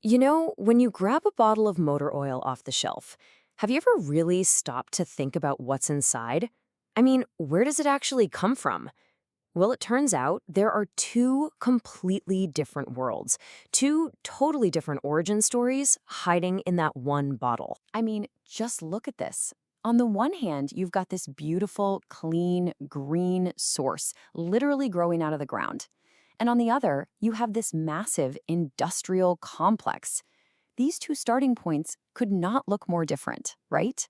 You know, when you grab a bottle of motor oil off the shelf, have you ever really stopped to think about what's inside? I mean, where does it actually come from? Well, it turns out there are two completely different worlds, two totally different origin stories hiding in that one bottle. Just look at this. On the one hand, you've got this beautiful, clean, green source literally growing out of the ground. And on the other, you have this massive industrial complex. These two starting points could not look more different, right?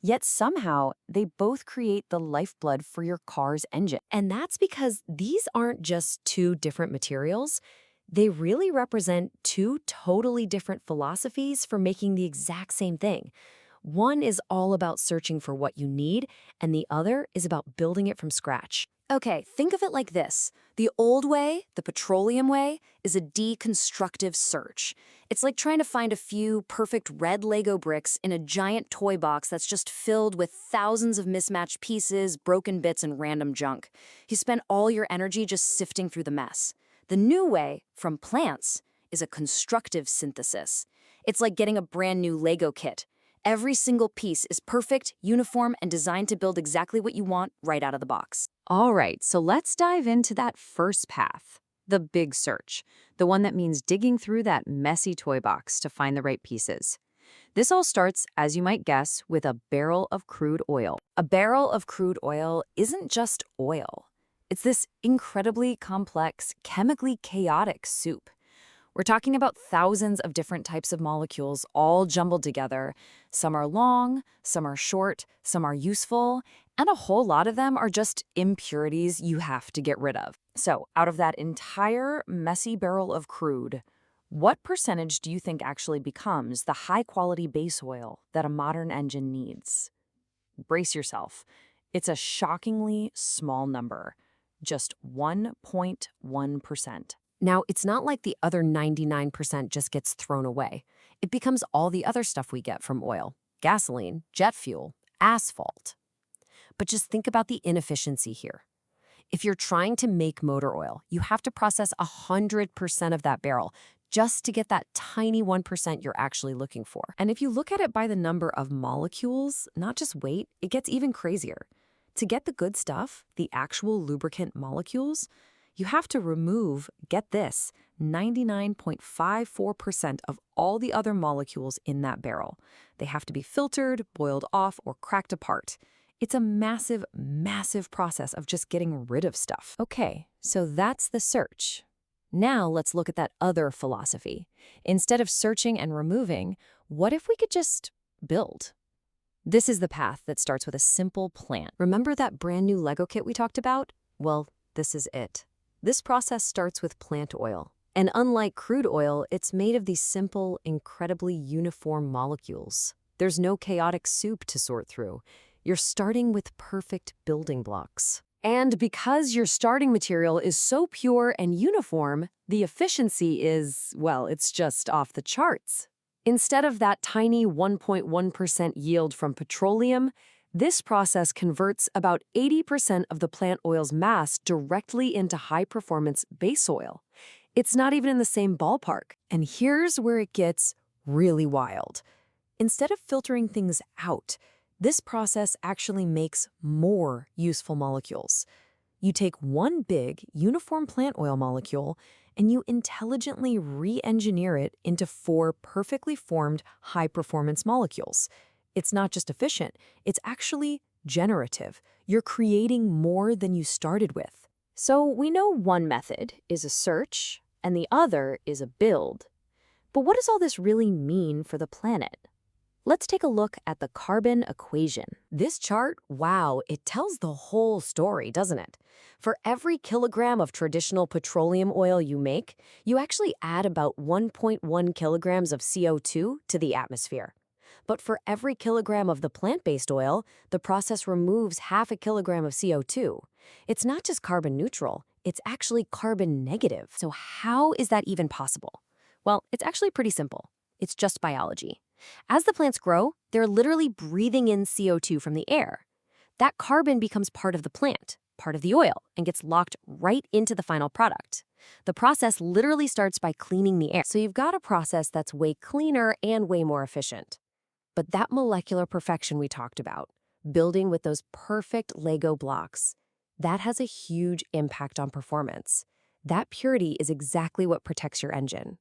Yet somehow, they both create the lifeblood for your car's engine. And that's because these aren't just two different materials. They really represent two totally different philosophies for making the exact same thing. One is all about searching for what you need, and the other is about building it from scratch. Okay, think of it like this. The old way, the petroleum way, is a deconstructive search. It's like trying to find a few perfect red Lego bricks in a giant toy box that's just filled with thousands of mismatched pieces, broken bits, and random junk. You spend all your energy just sifting through the mess. The new way, from plants, is a constructive synthesis. It's like getting a brand new Lego kit. Every single piece is perfect, uniform, and designed to build exactly what you want right out of the box. All right, so let's dive into that first path, the big search, the one that means digging through that messy toy box to find the right pieces. This all starts, as you might guess, with a barrel of crude oil. A barrel of crude oil isn't just oil. It's this incredibly complex, chemically chaotic soup. We're talking about thousands of different types of molecules all jumbled together. Some are long, some are short, some are useful, and a whole lot of them are just impurities you have to get rid of. So, out of that entire messy barrel of crude, what percentage do you think actually becomes the high-quality base oil that a modern engine needs? Brace yourself. It's a shockingly small number, just 1.1%. Now, it's not like the other 99% just gets thrown away. It becomes all the other stuff we get from oil: gasoline, jet fuel, asphalt. But just think about the inefficiency here. If you're trying to make motor oil, you have to process 100% of that barrel just to get that tiny 1% you're actually looking for. And if you look at it by the number of molecules, not just weight, it gets even crazier. To get the good stuff, the actual lubricant molecules, you have to remove, get this, 99.54% of all the other molecules in that barrel. They have to be filtered, boiled off, or cracked apart. It's a massive, massive process of just getting rid of stuff. Okay, so that's the search. Now let's look at that other philosophy. Instead of searching and removing, what if we could just build? This is the path that starts with a simple plant. Remember that brand new Lego kit we talked about? Well, this is it. This process starts with plant oil. And unlike crude oil, it's made of these simple, incredibly uniform molecules. There's no chaotic soup to sort through. You're starting with perfect building blocks. And because your starting material is so pure and uniform, the efficiency is, well, it's just off the charts. Instead of that tiny 1.1% yield from petroleum, this process converts about 80% of the plant oil's mass directly into high-performance base oil. It's not even in the same ballpark. And here's where it gets really wild. Instead of filtering things out, this process actually makes more useful molecules. You take one big, uniform plant oil molecule, and you intelligently re-engineer it into four perfectly formed high-performance molecules. It's not just efficient, it's actually generative. You're creating more than you started with. So we know one method is a search, and the other is a build. But what does all this really mean for the planet? Let's take a look at the carbon equation. This chart, wow, it tells the whole story, doesn't it? For every kilogram of traditional petroleum oil you make, you actually add about 1.1 kilograms of CO2 to the atmosphere. But for every kilogram of the plant-based oil, the process removes half a kilogram of CO2. It's not just carbon neutral, it's actually carbon negative. So how is that even possible? Well, it's actually pretty simple. It's just biology. As the plants grow, they're literally breathing in CO2 from the air. That carbon becomes part of the plant, part of the oil and gets locked right into the final product. The process literally starts by cleaning the air. So you've got a process that's way cleaner and way more efficient. But that molecular perfection we talked about, building with those perfect Lego blocks, that has a huge impact on performance. That purity is exactly what protects your engine.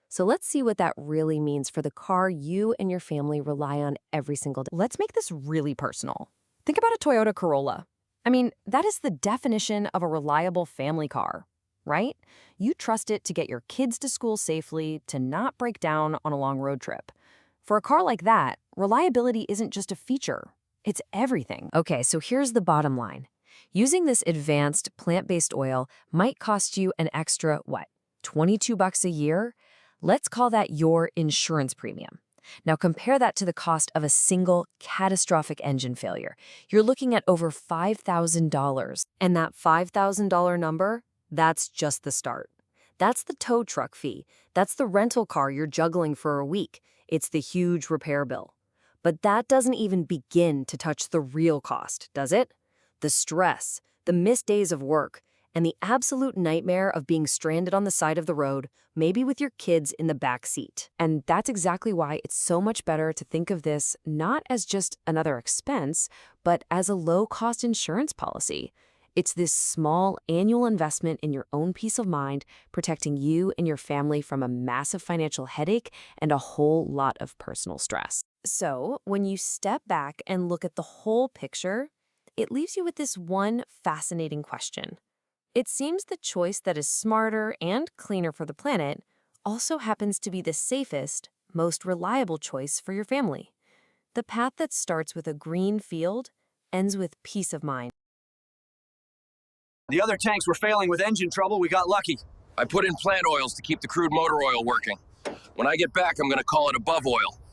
So let's see what that really means for the car you and your family rely on every single day. Let's make this really personal. Think about a Toyota Corolla. I mean, that is the definition of a reliable family car, right? You trust it to get your kids to school safely, to not break down on a long road trip. For a car like that, reliability isn't just a feature, it's everything. Okay, so here's the bottom line. Using this advanced plant-based oil might cost you an extra, what, $22 a year? Let's call that your insurance premium. Now compare that to the cost of a single catastrophic engine failure. You're looking at over $5,000. And that $5,000 number, that's just the start. That's the tow truck fee. That's the rental car you're juggling for a week. It's the huge repair bill. But that doesn't even begin to touch the real cost, does it? The stress, the missed days of work, and the absolute nightmare of being stranded on the side of the road, maybe with your kids in the back seat. And that's exactly why it's so much better to think of this not as just another expense, but as a low-cost insurance policy. It's this small annual investment in your own peace of mind, protecting you and your family from a massive financial headache and a whole lot of personal stress. So, when you step back and look at the whole picture, it leaves you with this one fascinating question. It seems the choice that is smarter and cleaner for the planet also happens to be the safest, most reliable choice for your family. The path that starts with a green field ends with peace of mind. The other tanks were failing with engine trouble. We got lucky. I put in plant oils to keep the crude motor oil working. When I get back, I'm going to call it ABOVE oil.